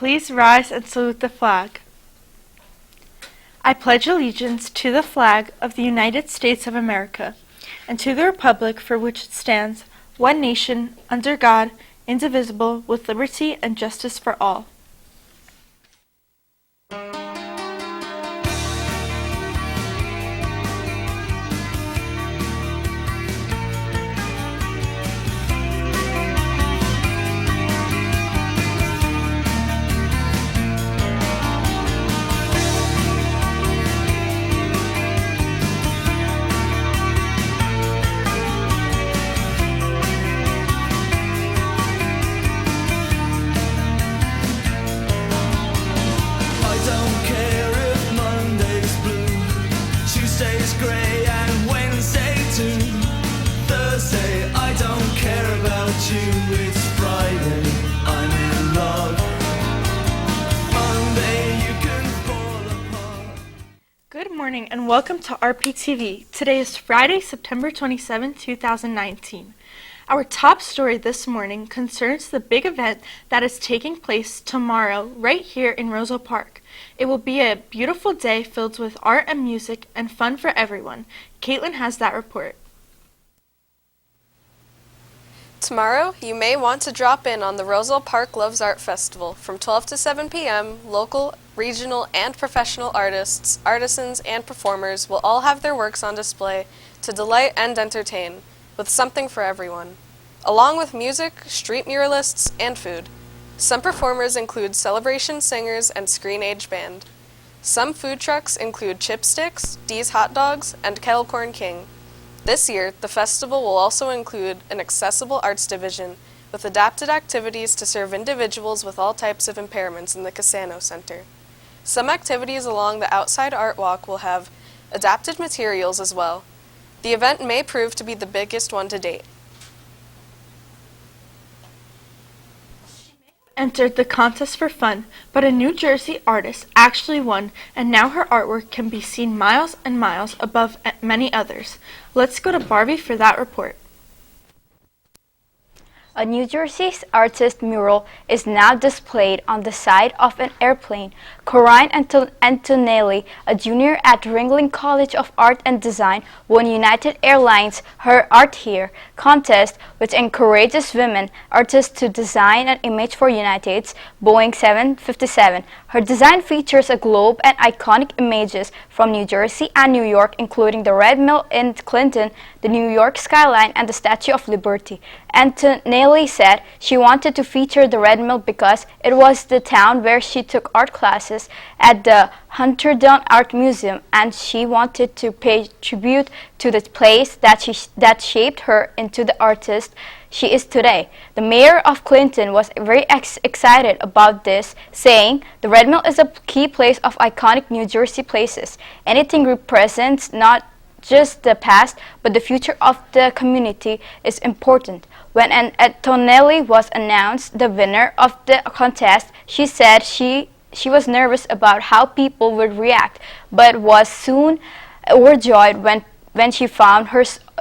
Please rise and salute the flag. I pledge allegiance to the flag of the United States of America and to the republic for which it stands, one nation, under God, indivisible, with liberty and justice for all. Good morning and welcome to RPtv. Today is Friday, September 27, 2019. Our top story this morning concerns the big event that is taking place tomorrow right here in Roselle Park. It will be a beautiful day filled with art and music and fun for everyone. Caitlin has that report. Tomorrow, you may want to drop in on the Roselle Park Loves Art Festival from 12 to 7 p.m. Local, regional, and professional artists, artisans, and performers will all have their works on display to delight and entertain, with something for everyone, along with music, street muralists, and food. Some performers include Celebration Singers and Screen Age Band. Some food trucks include Chipsticks, Dee's Hot Dogs, and Kettle Corn King. This year, the festival will also include an accessible arts division with adapted activities to serve individuals with all types of impairments in the Casano Center. Some activities along the outside art walk will have adapted materials as well. The event may prove to be the biggest one to date. Entered the contest for fun, but a New Jersey artist actually won, and now her artwork can be seen miles and miles above many others. Let's go to Barbie for that report. A New Jersey artist mural is now displayed on the side of an airplane. Corinne Antonelli, a junior at Ringling College of Art and Design, won United Airlines' Her Art Here contest, which encourages women artists to design an image for United's Boeing 757. Her design features a globe and iconic images from New Jersey and New York, including the Red Mill in Clinton, the New York skyline, and the Statue of Liberty. Antonelli said she wanted to feature the Red Mill because it was the town where she took art classes at the Hunterdon Art Museum, and she wanted to pay tribute to the place that shaped her into the artist she is today. The mayor of Clinton was very excited about this, saying, "The Red Mill is a key place of iconic New Jersey places. Anything represents not just the past, but the future of the community is important." When Antonelli was announced the winner of the contest, she said she was nervous about how people would react, but was soon overjoyed when she found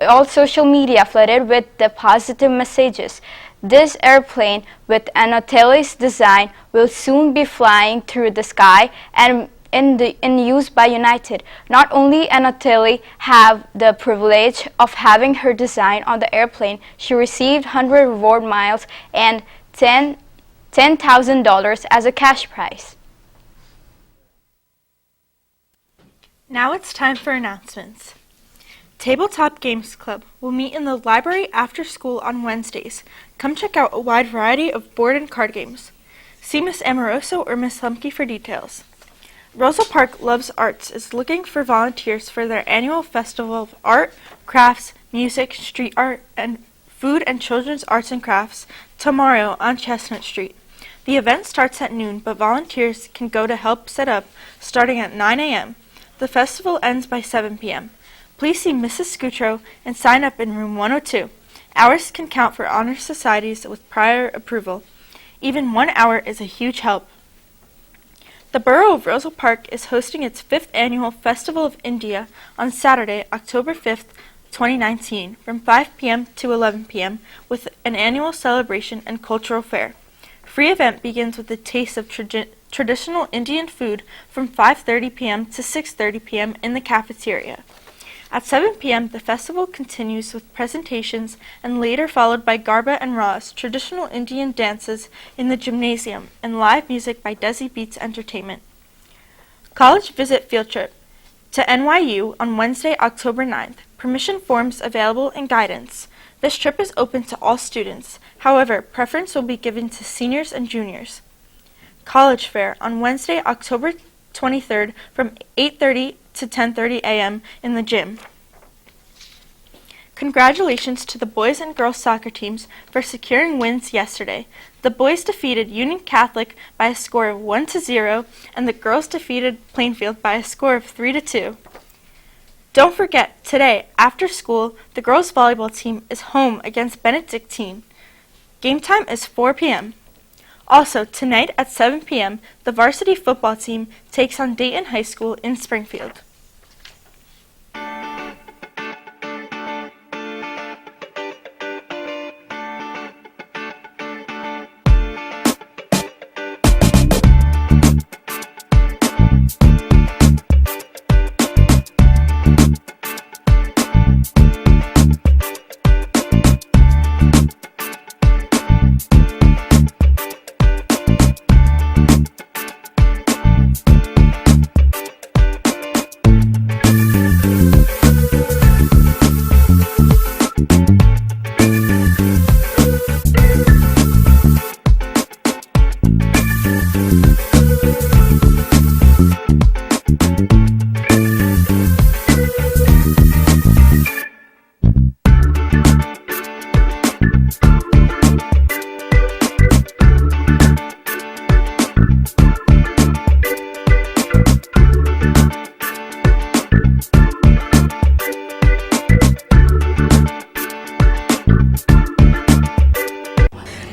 all social media flooded with the positive messages. This airplane with Antonelli's design will soon be flying through the sky and in use by United. Not only Antonelli have the privilege of having her design on the airplane, she received 100 reward miles and $10,000 as a cash prize. Now it's time for announcements. Tabletop Games Club will meet in the library after school on Wednesdays. Come check out a wide variety of board and card games. See Miss Amoroso or Miss Humke for details. Roselle Park Loves Arts is looking for volunteers for their annual festival of art, crafts, music, street art, and food and children's arts and crafts tomorrow on Chestnut Street. The event starts at noon, but volunteers can go to help set up starting at 9 a.m. The festival ends by 7 p.m. Please see Mrs. Scutro and sign up in room 102. Hours can count for honor societies with prior approval. Even 1 hour is a huge help. The Borough of Roselle Park is hosting its 5th annual Festival of India on Saturday, October 5th, 2019, from 5 p.m. to 11 p.m. with an annual celebration and cultural fair. Free event begins with a taste of traditional Indian food from 5:30 p.m. to 6:30 p.m. in the cafeteria. At 7 p.m., the festival continues with presentations and later followed by Garba and Ras, traditional Indian dances in the gymnasium, and live music by Desi Beats Entertainment. College visit field trip to NYU on Wednesday, October 9th. Permission forms available and guidance. This trip is open to all students. However, preference will be given to seniors and juniors. College fair on Wednesday, October 23rd from 8:30 to 10:30 a.m. in the gym. Congratulations to the boys and girls soccer teams for securing wins yesterday. The boys defeated Union Catholic by a score of 1-0, and the girls defeated Plainfield by a score of 3-2. Don't forget, today, after school, the girls volleyball team is home against Benedictine. Game time is 4 p.m. Also, tonight at 7 p.m., the varsity football team takes on Dayton High School in Springfield.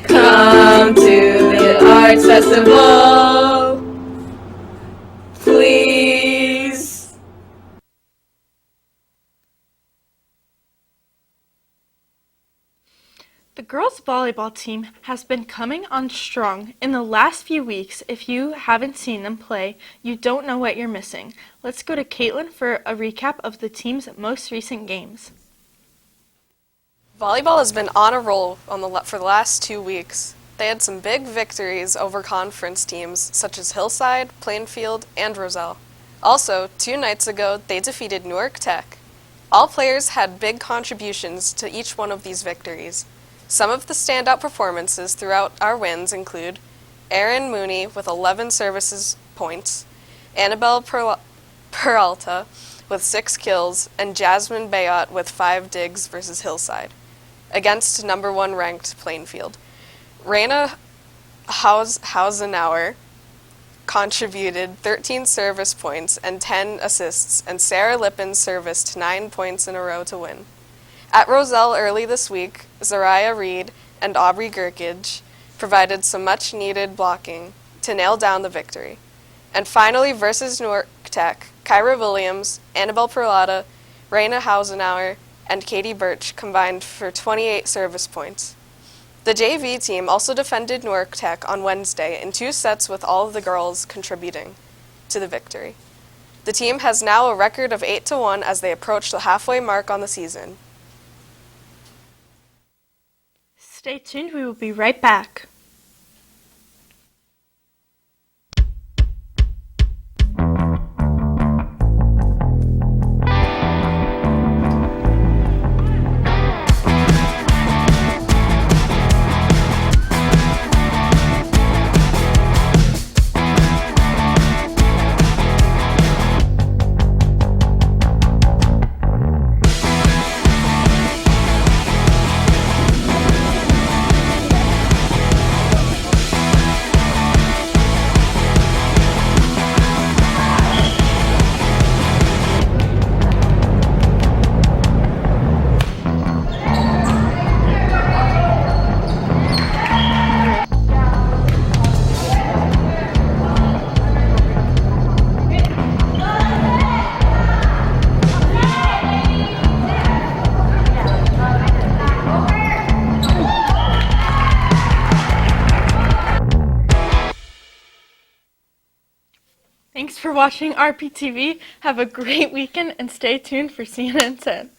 Come to the Arts Festival, please. The girls' volleyball team has been coming on strong in the last few weeks. If you haven't seen them play, you don't know what you're missing. Let's go to Caitlin for a recap of the team's most recent games. Volleyball has been on a roll for the last 2 weeks. They had some big victories over conference teams such as Hillside, Plainfield, and Roselle. Also, 2 nights ago, they defeated Newark Tech. All players had big contributions to each one of these victories. Some of the standout performances throughout our wins include Erin Mooney with 11 services points, Annabelle Peralta with 6 kills, and Jasmine Bayot with 5 digs versus Hillside, against number 1 ranked Plainfield. Raina Hausenauer contributed 13 service points and 10 assists, and Sarah Lippin serviced 9 points in a row to win. At Roselle early this week, Zariah Reed and Aubrey Gerkage provided some much-needed blocking to nail down the victory. And finally, versus Newark Tech, Kyra Williams, Annabelle Perlata, Raina Hausenauer, and Katie Birch combined for 28 service points. The JV team also defended Newark Tech on Wednesday in 2 sets with all of the girls contributing to the victory. The team has now a record of 8-1 as they approach the halfway mark on the season. Stay tuned, we will be right back. Thanks for watching RPtv. Have a great weekend and stay tuned for CNN 10.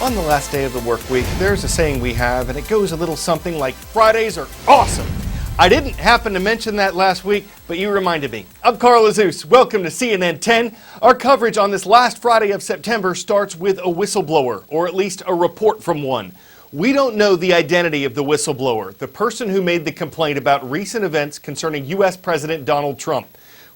On the last day of the work week, there's a saying we have, and it goes a little something like, Fridays are awesome. I didn't happen to mention that last week, but you reminded me. I'm Carl Azus. Welcome to CNN 10. Our coverage on this last Friday of September starts with a whistleblower, or at least a report from one. We don't know the identity of the whistleblower, the person who made the complaint about recent events concerning U.S. President Donald Trump.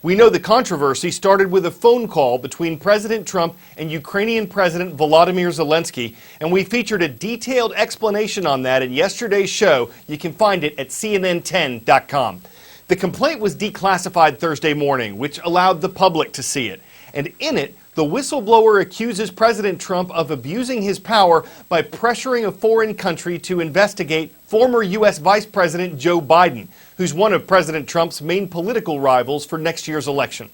We know the controversy started with a phone call between President Trump and Ukrainian President Volodymyr Zelensky, and we featured a detailed explanation on that in yesterday's show. You can find it at CNN10.com. The complaint was declassified Thursday morning, which allowed the public to see it. And in it, the whistleblower accuses President Trump of abusing his power by pressuring a foreign country to investigate former U.S. Vice President Joe Biden, who's one of President Trump's main political rivals for next year's election.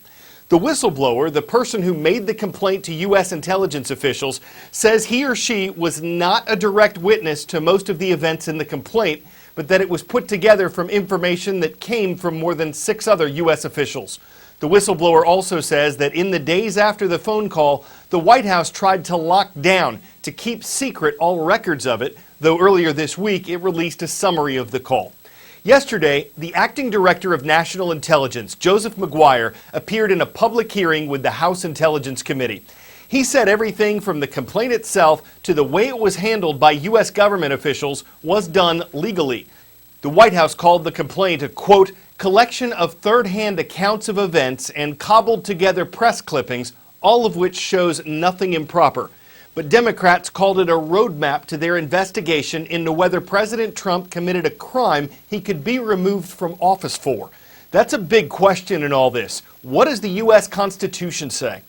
The whistleblower, the person who made the complaint to U.S. intelligence officials, says he or she was not a direct witness to most of the events in the complaint, but that it was put together from information that came from more than 6 other U.S. officials. The whistleblower also says that in the days after the phone call, the White House tried to lock down, to keep secret all records of it, though earlier this week it released a summary of the call. Yesterday, the acting director of national intelligence, Joseph McGuire, appeared in a public hearing with the House Intelligence Committee. He said everything from the complaint itself to the way it was handled by U.S. government officials was done legally. The White House called the complaint a, quote, collection of third-hand accounts of events and cobbled together press clippings, all of which shows nothing improper. But Democrats called it a roadmap to their investigation into whether President Trump committed a crime he could be removed from office for. That's a big question in all this. What does the U.S. Constitution say?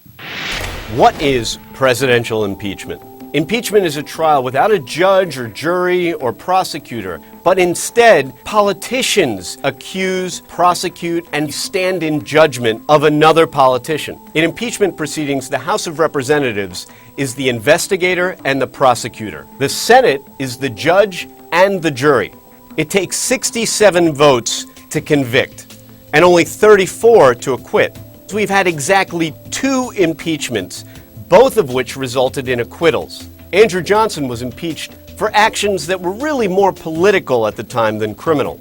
What is presidential impeachment? Impeachment is a trial without a judge or jury or prosecutor, but instead politicians accuse, prosecute, and stand in judgment of another politician. In impeachment proceedings, the House of Representatives is the investigator and the prosecutor. The Senate is the judge and the jury. It takes 67 votes to convict and only 34 to acquit. We've had exactly 2 impeachments, both of which resulted in acquittals. Andrew Johnson was impeached for actions that were really more political at the time than criminal.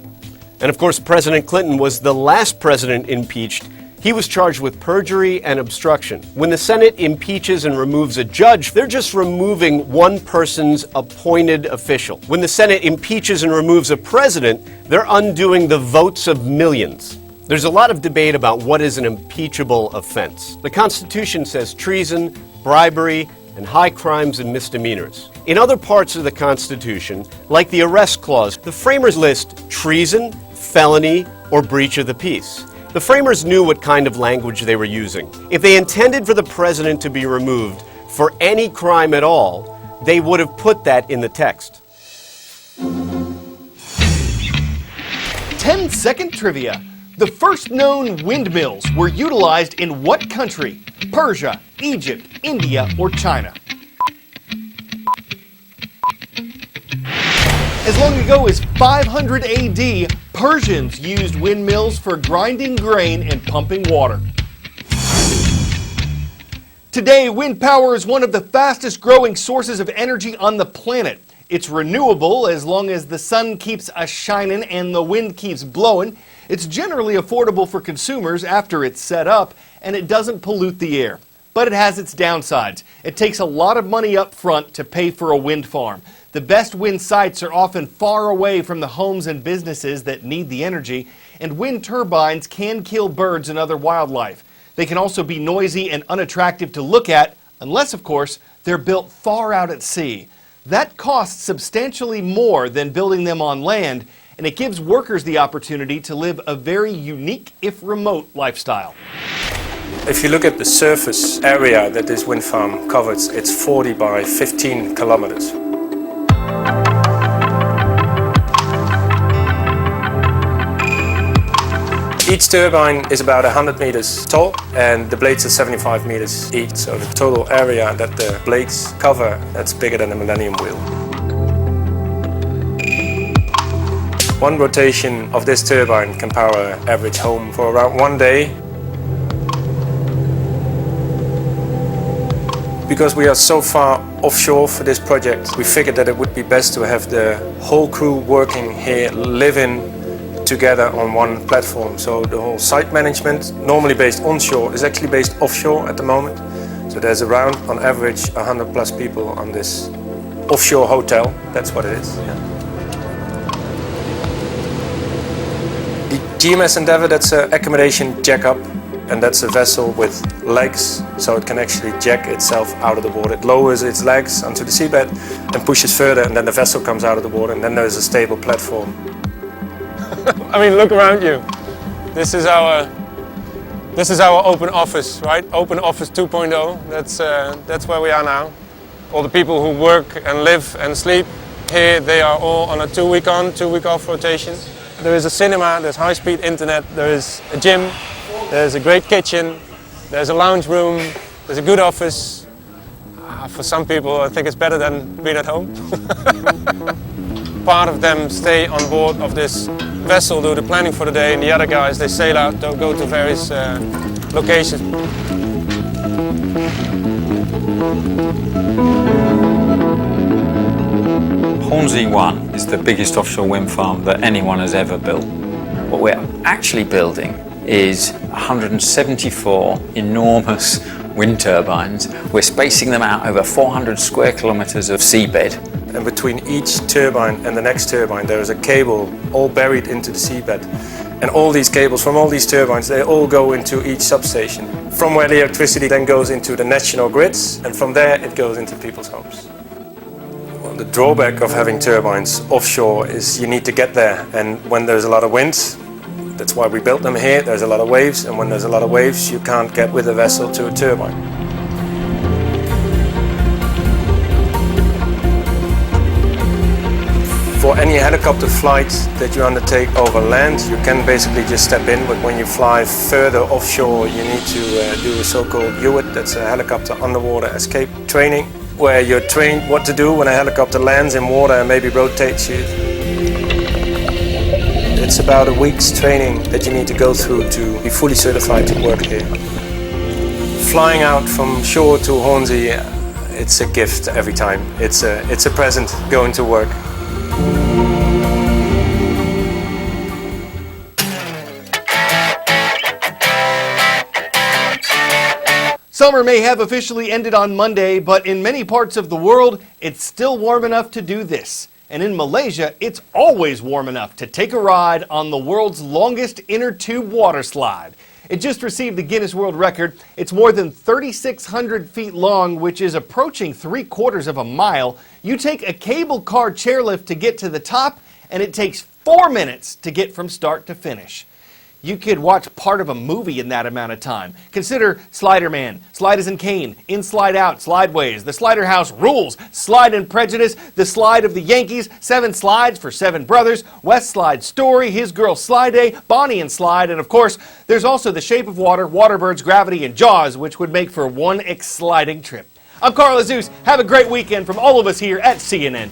And of course, President Clinton was the last president impeached. He was charged with perjury and obstruction. When the Senate impeaches and removes a judge, they're just removing one person's appointed official. When the Senate impeaches and removes a president, they're undoing the votes of millions. There's a lot of debate about what is an impeachable offense. The Constitution says treason, bribery, and high crimes and misdemeanors. In other parts of the Constitution, like the arrest clause, the framers list treason, felony, or breach of the peace. The framers knew what kind of language they were using. If they intended for the president to be removed for any crime at all, they would have put that in the text. 10-second trivia. The first known windmills were utilized in what country? Persia, Egypt, India, or China? As long ago as 500 AD, Persians used windmills for grinding grain and pumping water. Today, wind power is one of the fastest growing sources of energy on the planet. It's renewable as long as the sun keeps a-shining and the wind keeps blowing. It's generally affordable for consumers after it's set up, and it doesn't pollute the air. But it has its downsides. It takes a lot of money up front to pay for a wind farm. The best wind sites are often far away from the homes and businesses that need the energy, and wind turbines can kill birds and other wildlife. They can also be noisy and unattractive to look at, unless, of course, they're built far out at sea. That costs substantially more than building them on land, and it gives workers the opportunity to live a very unique, if remote, lifestyle. If you look at the surface area that this wind farm covers, it's 40 by 15 kilometers. Each turbine is about 100 meters tall and the blades are 75 meters each. So the total area that the blades cover, that's bigger than a Millennium Wheel. One rotation of this turbine can power an average home for around 1 day. Because we are so far offshore for this project, we figured that it would be best to have the whole crew working here, living together on one platform. So the whole site management, normally based onshore, is actually based offshore at the moment. So there's around, on average, 100 plus people on this offshore hotel. That's what it is. Yeah. The GMS Endeavour, that's an accommodation jack-up, and that's a vessel with legs, so it can actually jack itself out of the water. It lowers its legs onto the seabed and pushes further, and then the vessel comes out of the water, and then there's a stable platform. I mean, look around you. This is our open office, right? Open office 2.0. That's where we are now. All the people who work and live and sleep here, they are all on a 2-week on, 2-week off rotation. There is a cinema, there's high-speed internet, there is a gym, there's a great kitchen, there's a lounge room, there's a good office. For some people, I think it's better than being at home. Part of them stay on board of this vessel, do the planning for the day, and the other guys, they sail out, they'll go to various locations. Hornsea 1 is the biggest offshore wind farm that anyone has ever built. What we're actually building is 174 enormous wind turbines. We're spacing them out over 400 square kilometers of seabed. And between each turbine and the next turbine there is a cable all buried into the seabed. And all these cables from all these turbines, they all go into each substation. From where the electricity then goes into the national grids, and from there it goes into people's homes. Well, the drawback of having turbines offshore is you need to get there, and when there's a lot of wind, that's why we built them here, there's a lot of waves, and when there's a lot of waves you can't get with a vessel to a turbine. For any helicopter flight that you undertake over land, you can basically just step in, but when you fly further offshore, you need to do a so-called UWIT, that's a helicopter underwater escape training, where you're trained what to do when a helicopter lands in water and maybe rotates you. It's about a week's training that you need to go through to be fully certified to work here. Flying out from shore to Hornsea, it's a gift every time. It's a present going to work. Summer may have officially ended on Monday, but in many parts of the world, it's still warm enough to do this. And in Malaysia, it's always warm enough to take a ride on the world's longest inner tube water slide. It just received the Guinness World Record. It's more than 3,600 feet long, which is approaching 3/4 of a mile. You take a cable car chairlift to get to the top, and it takes 4 minutes to get from start to finish. You could watch part of a movie in that amount of time. Consider Slider Man, Slide as in Kane, In Slide Out, Slideways, The Slider House Rules, Slide and Prejudice, The Slide of the Yankees, 7 Slides for 7 Brothers, West Slide Story, His Girl Slide Day, Bonnie and Slide, and of course, there's also The Shape of Water, Waterbirds, Gravity, and Jaws, which would make for one exciting trip. I'm Carl Azus. Have a great weekend from all of us here at CNN.